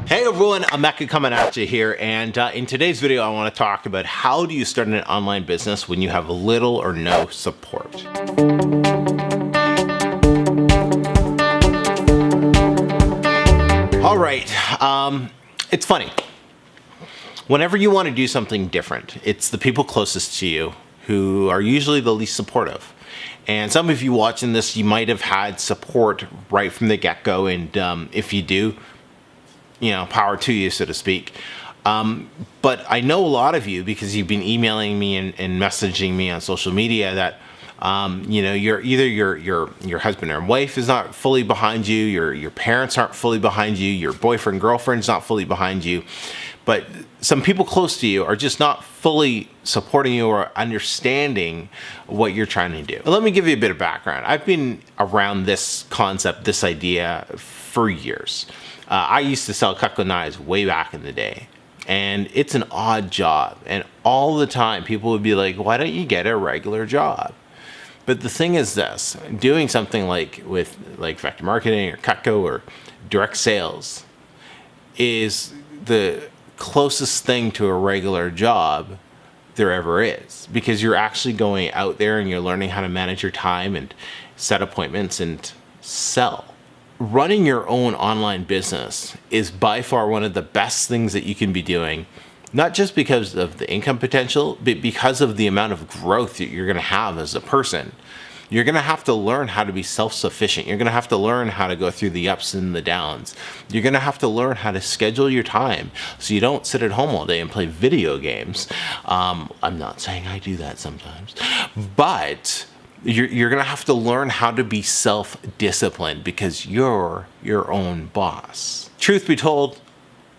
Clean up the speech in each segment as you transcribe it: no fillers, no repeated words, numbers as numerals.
Hey everyone, I'm Mecca coming at you here, and in today's video I want to talk about how do you start an online business when you have little or no support. All right, it's funny. Whenever you want to do something different, it's the people closest to you who are usually the least supportive. And some of you watching this, you might have had support right from the get-go, and if you do, power to you, so to speak. But I know a lot of you, because you've been emailing me and messaging me on social media, that you're either your husband or wife is not fully behind you, your parents aren't fully behind you, your boyfriend, girlfriend's not fully behind you, but some people close to you are just not fully supporting you or understanding what you're trying to do. Let me give you a bit of background. I've been around this concept, this idea, for years. I used to sell Cutco knives way back in the day, and it's an odd job. And all the time, people would be like, why don't you get a regular job? But the thing is this, doing something like vector marketing or Cutco or direct sales is the closest thing to a regular job there ever is, because you're actually going out there and you're learning how to manage your time and set appointments and sell. Running your own online business is by far one of the best things that you can be doing, not just because of the income potential, but because of the amount of growth that you're going to have as a person. You're going to have to learn how to be self-sufficient. You're going to have to learn how to go through the ups and the downs. You're going to have to learn how to schedule your time so you don't sit at home all day and play video games. I'm not saying I do that sometimes, but you're going to have to learn how to be self-disciplined because you're your own boss. Truth be told,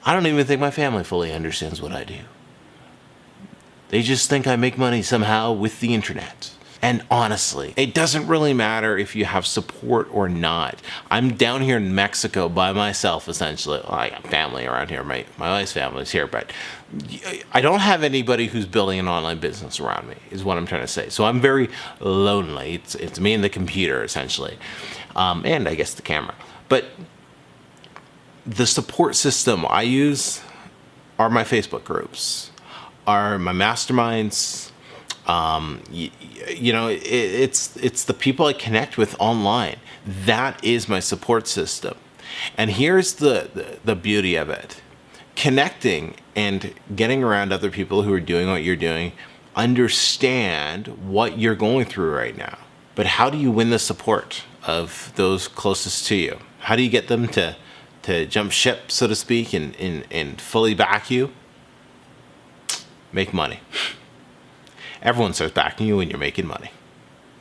I don't even think my family fully understands what I do. They just think I make money somehow with the internet. And honestly, it doesn't really matter if you have support or not. I'm down here in Mexico by myself, essentially. Well, I got family around here. My wife's family's here, but I don't have anybody who's building an online business around me, is what I'm trying to say. So I'm very lonely. It's me and the computer, essentially, and I guess the camera. But the support system I use are my Facebook groups, are my masterminds. It's the people I connect with online. That is my support system. And here's the beauty of it. Connecting and getting around other people who are doing what you're doing understand what you're going through right now. But how do you win the support of those closest to you? How do you get them to jump ship, so to speak, and fully back you? Make money. Everyone starts backing you when you're making money.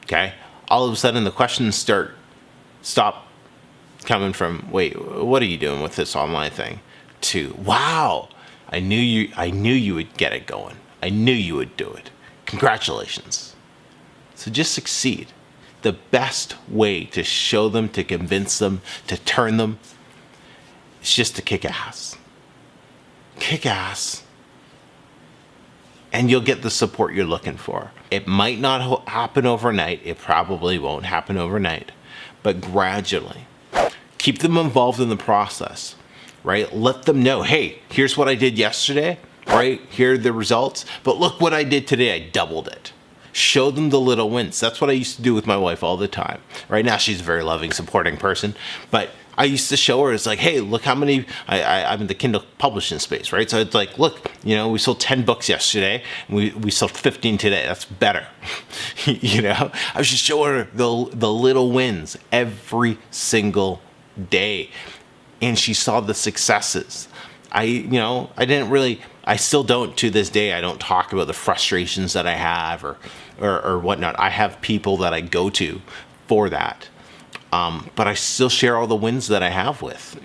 Okay? All of a sudden the questions stop coming from, wait, what are you doing with this online thing? To, wow, I knew you would get it going. I knew you would do it. Congratulations. So just succeed. The best way to show them, to convince them, to turn them, is just to kick ass. Kick ass. And you'll get the support you're looking for. It might not happen overnight. It probably won't happen overnight. But gradually, keep them involved in the process, right? Let them know, hey, here's what I did yesterday, right? Here are the results. But look what I did today. I doubled it. Show them the little wins. That's what I used to do with my wife all the time. Right now, she's a very loving, supporting person. But I used to show her, it's like, hey, look how many, I'm in the Kindle publishing space, right? So it's like, look, we sold 10 books yesterday, and we sold 15 today. That's better. I was just showing her the little wins every single day. And she saw the successes. I still don't, to this day, I don't talk about the frustrations that I have or whatnot. I have people that I go to for that. But I still share all the wins that I have with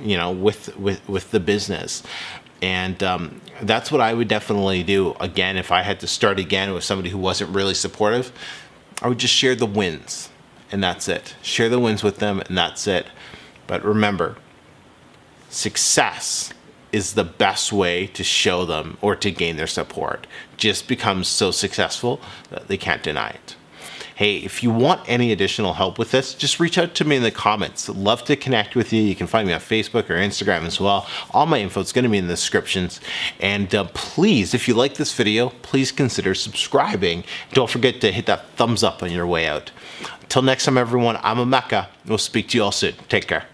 the business. And that's what I would definitely do. Again, if I had to start again with somebody who wasn't really supportive, I would just share the wins, and that's it. Share the wins with them, and that's it. But remember, success is the best way to show them or to gain their support. Just become so successful that they can't deny it. Hey, if you want any additional help with this, just reach out to me in the comments. I'd love to connect with you. You can find me on Facebook or Instagram as well. All my info is going to be in the descriptions. And please, if you like this video, please consider subscribing. Don't forget to hit that thumbs up on your way out. Until next time, everyone, I'm Emeka. We'll speak to you all soon. Take care.